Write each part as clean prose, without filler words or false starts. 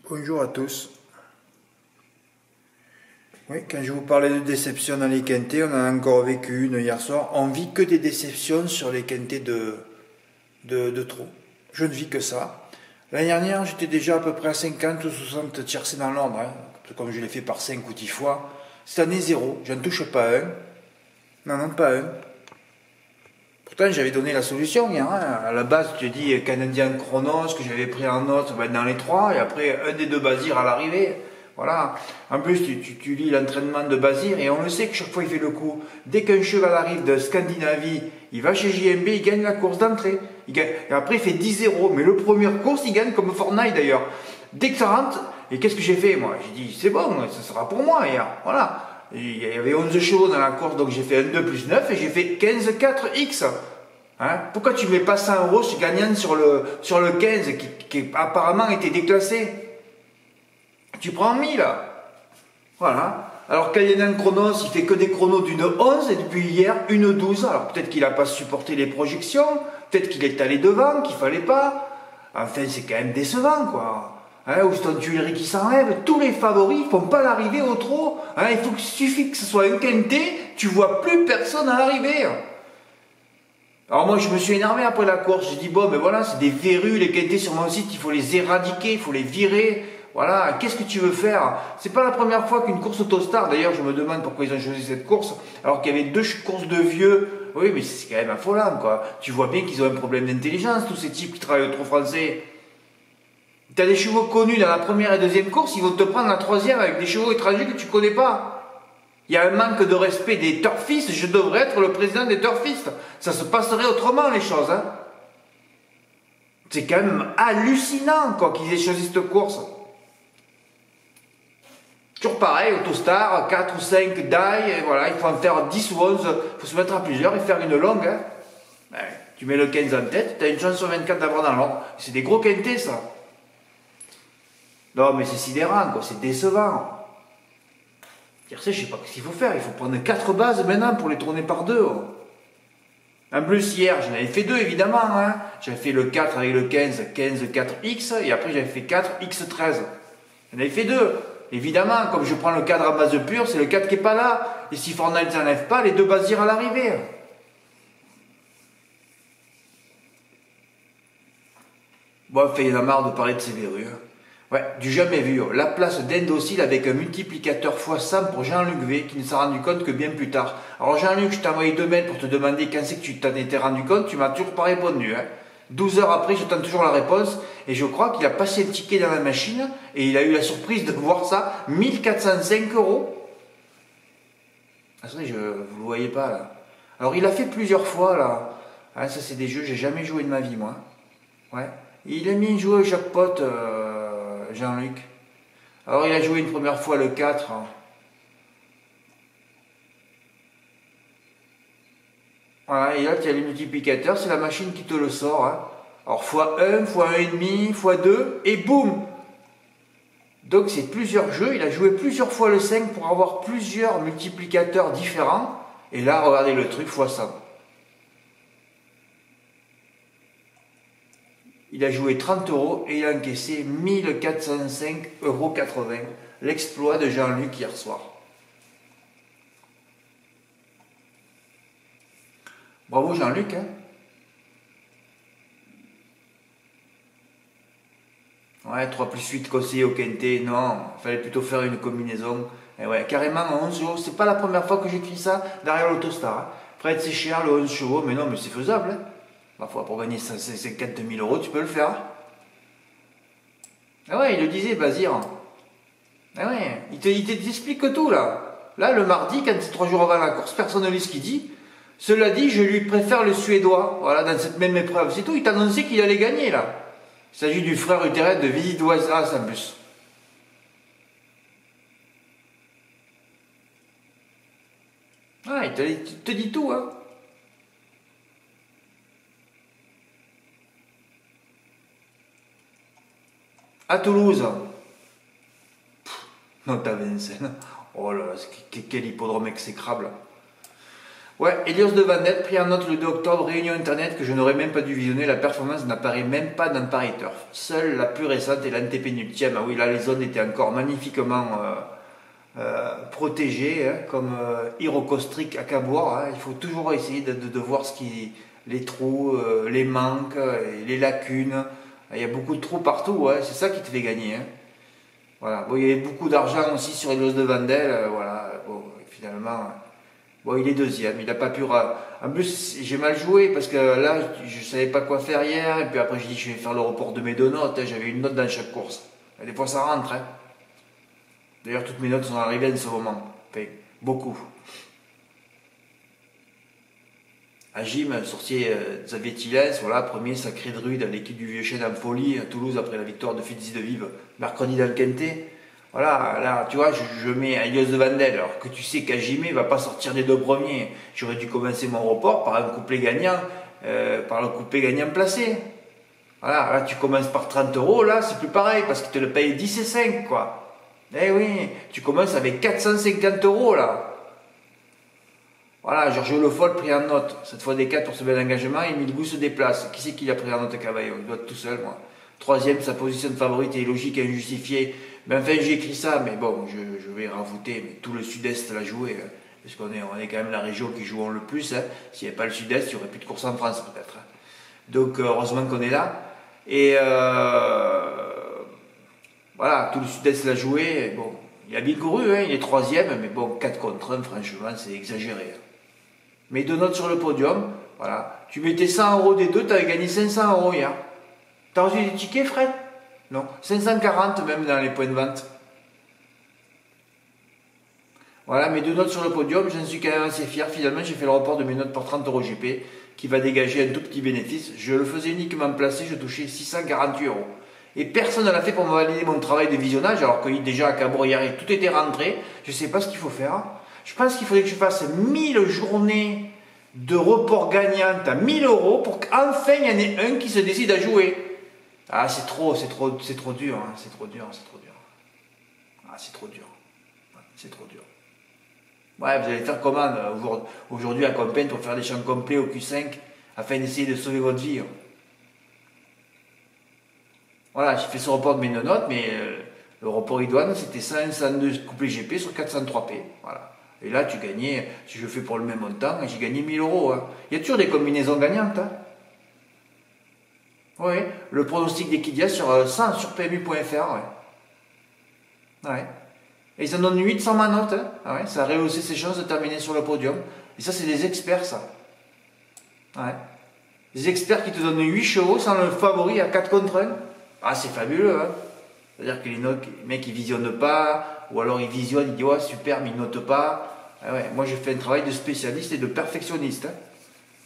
Bonjour à tous. Oui, quand je vous parlais de déception dans les quintés, on en a encore vécu une hier soir. On vit que des déceptions sur les quintés de trop. Je ne vis que ça. L'année dernière, j'étais déjà à peu près à 50 ou 60 tiercés dans l'ordre, comme je l'ai fait par 5 ou 10 fois. Cette année, zéro. Je ne touche pas un. Non, pas un. Pourtant, j'avais donné la solution hier. À la base, tu te dis Canadien Chronos, que j'avais pris en note, va être dans les trois, et après, un des deux Bazir à l'arrivée. Voilà. En plus, tu lis l'entraînement de Bazir, et on le sait que chaque fois, il fait le coup. Dès qu'un cheval arrive de Scandinavie, il va chez JMB, il gagne la course d'entrée. Et après, il fait 10-0. Mais le premier course, il gagne comme Fortnite d'ailleurs. Dès que ça rentre, et qu'est-ce que j'ai fait, moi? J'ai dit, c'est bon, ça sera pour moi hier. Voilà. Il y avait 11 chevaux dans la course, donc j'ai fait un 2 plus 9 et j'ai fait 15-4X. Pourquoi tu mets pas 100 euros gagnant sur le 15 qui apparemment était déclassé? Tu prends 1000. Voilà. Alors Cayenne Chronos, il fait que des chronos d'une 11 et depuis hier, une 12. Alors peut-être qu'il n'a pas supporté les projections, peut-être qu'il est allé devant, qu'il fallait pas. Enfin, c'est quand même décevant, quoi. Houston Tuileries qui s'enlève, tous les favoris ne font pas l'arrivée au trot. Il suffit que ce soit un quintet, tu vois plus personne à l'arrivée. Alors moi je me suis énervé après la course, j'ai dit bon mais voilà, c'est des verrues, les quintés sur mon site, il faut les éradiquer, il faut les virer. Voilà, qu'est-ce que tu veux faire? C'est pas la première fois qu'une course Autostar, d'ailleurs je me demande pourquoi ils ont choisi cette course, alors qu'il y avait deux courses de vieux. Oui mais c'est quand même affolant quoi. Tu vois bien qu'ils ont un problème d'intelligence, tous ces types qui travaillent au trot français. T'as des chevaux connus dans la première et deuxième course, ils vont te prendre la troisième avec des chevaux étrangers que tu connais pas. Il y a un manque de respect des turfistes, je devrais être le président des turfistes. Ça se passerait autrement les choses. C'est quand même hallucinant quoi qu'ils aient choisi cette course. Toujours pareil, Autostar, 4 ou 5 die, et voilà, il faut en faire 10 ou 11, il faut se mettre à plusieurs et faire une longue. Tu mets le 15 en tête, tu as une chance sur 24 d'avoir dans l'ordre. C'est des gros quintés ça. Non mais c'est sidérant quoi, c'est décevant. Je sais pas ce qu'il faut faire, il faut prendre 4 bases maintenant pour les tourner par 2. En plus hier j'en avais fait 2 évidemment, j'avais fait le 4 avec le 15, 4X, et après j'avais fait 4X13. J'en avais fait 2. Évidemment, comme je prends le cadre à base pure, c'est le 4 qui n'est pas là. Et si Fortnite ne s'enlève pas, les deux Bazir à l'arrivée. Bon, enfin, il y en a marre de parler de ces verrues. Ouais, du jamais vu. La place d'Indocile avec un multiplicateur x100 pour Jean-Luc V qui ne s'est rendu compte que bien plus tard. Alors Jean-Luc, je t'ai envoyé 2 mails pour te demander quand c'est que tu t'en étais rendu compte, tu m'as toujours pas répondu. 12 heures après, j'attends toujours la réponse et je crois qu'il a passé le ticket dans la machine et il a eu la surprise de voir ça, 1405 euros. Ah, ça, vous le voyez pas là. Alors il a fait plusieurs fois là. Ça c'est des jeux, j'ai jamais joué de ma vie moi. Ouais. Il a mis jouer au jackpot, Jean-Luc. Alors il a joué une première fois le 4. Voilà, et là tu as le multiplicateur, c'est la machine qui te le sort. Alors x1, x1,5, x2, et boum! Donc c'est plusieurs jeux, il a joué plusieurs fois le 5 pour avoir plusieurs multiplicateurs différents. Et là, regardez le truc x100. Il a joué 30 euros et il a encaissé 1405,80 euros. L'exploit de Jean-Luc hier soir. Bravo Jean-Luc. Ouais, 3 plus 8 conseillers au quintet. Non, il fallait plutôt faire une combinaison. Et ouais, carrément 11 chevaux. C'est pas la première fois que j'écris ça derrière l'Autostar. Fred, c'est cher le 11 chevaux, mais non, mais c'est faisable. Parfois, pour gagner 50 000 euros, tu peux le faire. Ah ouais, il le disait, Bazir. Ah ouais, il t'explique tout, là. Là, le mardi, quand c'est 3 jours avant la course, personne ne lit ce qu'il dit. Cela dit, je lui préfère le Suédois, voilà, dans cette même épreuve. C'est tout, il t'annonçait qu'il allait gagner, là. Il s'agit du frère utérin de Visidoisas, en plus. Ah, il te dit tout, À Toulouse. Non, t'as Vincennes. Oh là là, quel hippodrome exécrable. Ouais, Helios de Vandel, pris en note le 2 octobre, réunion internet que je n'aurais même pas dû visionner, la performance n'apparaît même pas dans Paris Turf. Seule la plus récente est l'antépénultième. Ah oui, là les zones étaient encore magnifiquement protégées, hein, comme Irocostric à Cabourg. Hein. Il faut toujours essayer de voir les trous, les manques, les lacunes. Il y a beaucoup de trous partout, hein, c'est ça qui te fait gagner. Hein. Voilà. Bon, il y avait beaucoup d'argent aussi sur Helios de Vandel, voilà. Bon, finalement... Bon, il est deuxième, il n'a pas pu... En plus, j'ai mal joué parce que là, je ne savais pas quoi faire hier. Et puis après, je dis, je vais faire le report de mes 2 notes. Hein, j'avais une note dans chaque course. Et des fois, ça rentre. Hein. D'ailleurs, toutes mes notes sont arrivées en ce moment. Enfin, beaucoup. À Gym, sorcier Xavier Tillens, voilà, premier sacré druide à l'équipe du Vieux Chêne en folie à Toulouse après la victoire de Fitzy de Vive, mercredi dans le Quintet. Voilà, là, tu vois, je mets Helios de Vandel, alors que tu sais qu'Ajimé va pas sortir des 2 premiers. J'aurais dû commencer mon report par un couplet gagnant, par le couplet gagnant placé. Voilà, là, tu commences par 30 euros, là, c'est plus pareil, parce qu'il te le paye 10 et 5, quoi. Eh oui, tu commences avec 450 euros, là. Voilà, Georges Le Foll pris en note, cette fois des 4 pour ce bel engagement, et Milgou se déplace. Qui c'est qui l'a pris en note, Cavaillon? Il doit être tout seul, moi. Troisième, sa position de favorite est logique et injustifiée. Mais enfin, j'ai écrit ça, mais bon, je vais rajouter, mais tout le sud-est l'a joué, hein, parce qu'on est quand même la région qui joue le plus. Hein. S'il n'y avait pas le sud-est, il n'y aurait plus de course en France, peut-être. Hein. Donc, heureusement qu'on est là. Et voilà, tout le sud-est l'a joué. Bon, il a bien couru, hein, il est troisième, mais bon, 4 contre 1, franchement, c'est exagéré. Hein. Mais 2 notes sur le podium, voilà. Tu mettais 100 euros des deux, tu avais gagné 500 euros hier. T'as reçu des tickets, Fred? Non, 540 même dans les points de vente. Voilà, mes 2 notes sur le podium, j'en suis quand même assez fier. Finalement, j'ai fait le report de mes notes par 30 euros GP, qui va dégager un tout petit bénéfice. Je le faisais uniquement placé, je touchais 648 euros. Et personne ne l'a fait pour me valider mon travail de visionnage, alors que déjà à Cabourg hier, tout était rentré. Je ne sais pas ce qu'il faut faire. Je pense qu'il faudrait que je fasse 1000 journées de report gagnantes à 1000 euros pour qu'enfin il y en ait un qui se décide à jouer. Ah, c'est trop dur, hein, c'est trop dur. Ah, c'est trop dur. C'est trop dur. Ouais, vous allez faire comment aujourd'hui à Compiègne pour faire des champs complets au Q5 afin d'essayer de sauver votre vie. Hein. Voilà, j'ai fait ce report de mes notes, mais le report idoine c'était 102 couplets GP sur 403P. Voilà. Et là, tu gagnais, si je fais pour le même montant, j'ai gagné 1000 euros. Hein. Il y a toujours des combinaisons gagnantes. Hein. Oui, le pronostic d'Equidia sur 100 sur PMU.fr. Ouais. Ouais. Et ils en donnent 8 sans ma note. Hein. Ah ouais, ça a rehaussé ses chances de terminer sur le podium. Et ça, c'est des experts, ça. Ouais. Des experts qui te donnent 8 chevaux sans le favori à 4 contre 1. Ah, c'est fabuleux. Hein. C'est-à-dire que les mecs, ils visionnent pas. Ou alors ils visionnent, ils disent, ouais, super, mais ils notent pas. Ah ouais, moi, j'ai fait un travail de spécialiste et de perfectionniste. Hein.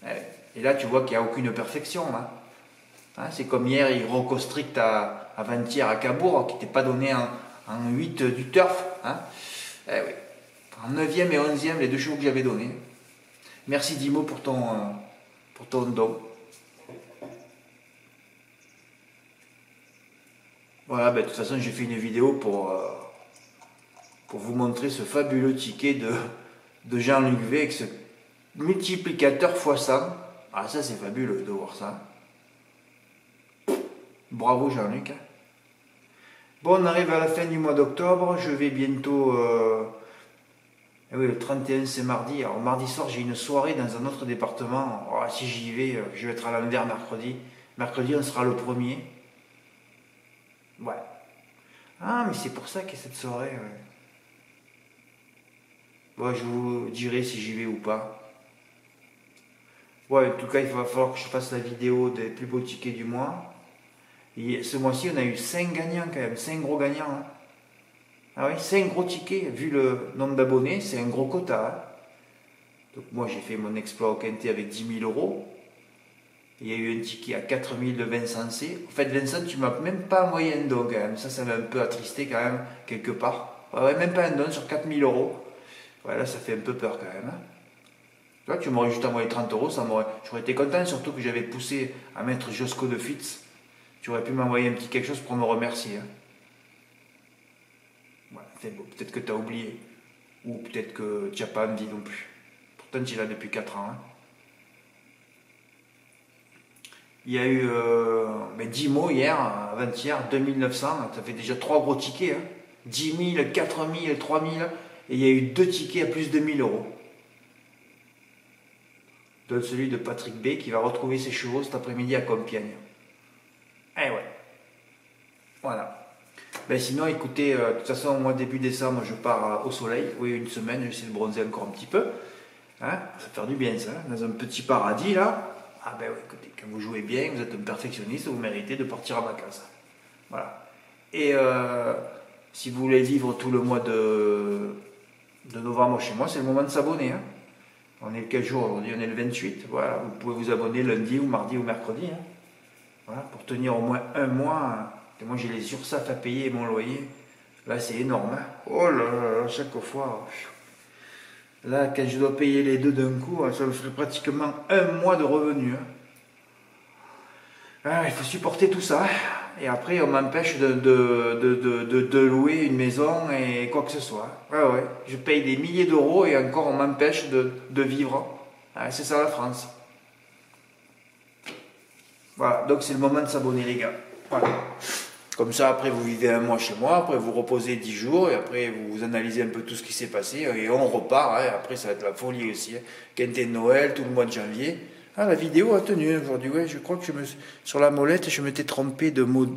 Ouais. Et là, tu vois qu'il n'y a aucune perfection. Hein. Hein, c'est comme hier, Irocostrict à avant-hier à Cabourg, qui n'était pas donné en 8 du turf. Hein. Eh oui. En 9e et 11e, les 2 chevaux que j'avais donnés. Merci Dimo pour ton don. Voilà, ben, de toute façon, j'ai fait une vidéo pour vous montrer ce fabuleux ticket de Jean-Luc V avec ce multiplicateur x100. Ah, ça, c'est fabuleux de voir ça. Bravo Jean-Luc. Bon, on arrive à la fin du mois d'octobre. Je vais bientôt... oui, le 31 c'est mardi. Alors mardi soir, j'ai une soirée dans un autre département. Oh, si j'y vais, je vais être à l'Anvers mercredi. Mercredi, on sera le premier. Ouais. Ah, mais c'est pour ça qu'il y a cette soirée. Ouais. Bon, je vous dirai si j'y vais ou pas. Ouais, en tout cas, il va falloir que je fasse la vidéo des plus beaux tickets du mois. Et ce mois-ci, on a eu 5 gagnants quand même, 5 gros gagnants. Hein. Ah oui, 5 gros tickets, vu le nombre d'abonnés, c'est un gros quota. Hein. Donc moi, j'ai fait mon exploit au Quintet avec 10 000 euros. Il y a eu un ticket à 4 000 de Vincent C. En fait, Vincent, tu m'as même pas envoyé un don quand même. Ça m'a un peu attristé quand même, quelque part. Ouais, même pas un don sur 4 000 euros. Ouais, là, ça fait un peu peur quand même. Hein. Là, tu m'aurais juste envoyé 30 euros, j'aurais été content, surtout que j'avais poussé à mettre Josco de Fitz. Tu aurais pu m'envoyer un petit quelque chose pour me remercier. Hein. Ouais, c'est beau. Peut-être que tu as oublié. Ou peut-être que tu n'as pas envie non plus. Pourtant, il est là depuis 4 ans. Hein. Il y a eu 10 mots hier, avant-hier, 2900. Ça fait déjà 3 gros tickets. Hein. 10 000, 4 000, 3 000. Et il y a eu 2 tickets à plus de 1 000 euros. Dont celui de Patrick B qui va retrouver ses chevaux cet après-midi à Compiègne. Eh ouais. Voilà. Ben sinon, écoutez, de toute façon, moi, début décembre, je pars au soleil. Oui, une semaine, j'essaie de bronzer encore un petit peu. Hein, ça fait du bien, ça. Hein, dans un petit paradis, là. Ah ben oui, écoutez, quand vous jouez bien, vous êtes un perfectionniste, vous méritez de partir en vacances. Voilà. Et si vous voulez vivre tout le mois de novembre chez moi, c'est le moment de s'abonner. Hein. On est quel jour aujourd'hui? On est le 28. Voilà, vous pouvez vous abonner lundi ou mardi ou mercredi. Hein. Voilà, pour tenir au moins un mois. Et moi, j'ai les URSSAF à payer et mon loyer. Là, c'est énorme. Hein. Oh là là, chaque fois. Là, quand je dois payer les deux d'un coup, ça me fait pratiquement un mois de revenus. Hein. Ah, il faut supporter tout ça. Et après, on m'empêche de louer une maison et quoi que ce soit. Ouais, ouais. Je paye des milliers d'euros et encore, on m'empêche de vivre. Ah, c'est ça la France. Voilà, donc c'est le moment de s'abonner, les gars. Voilà. Comme ça, après, vous vivez un mois chez moi, après, vous reposez 10 jours, et après, vous analysez un peu tout ce qui s'est passé, et on repart. Hein. Après, ça va être la folie aussi. Hein. Quintet de Noël, tout le mois de janvier. Ah, la vidéo a tenu aujourd'hui. Ouais, je crois que sur la molette, je m'étais trompé de mode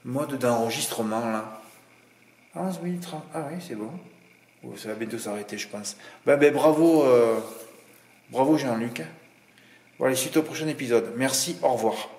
d'enregistrement, là. 11 minutes 30. Ah oui, c'est bon. Oh, ça va bientôt s'arrêter, je pense. Bravo, bravo Jean-Luc. Voilà, suite au prochain épisode. Merci, au revoir.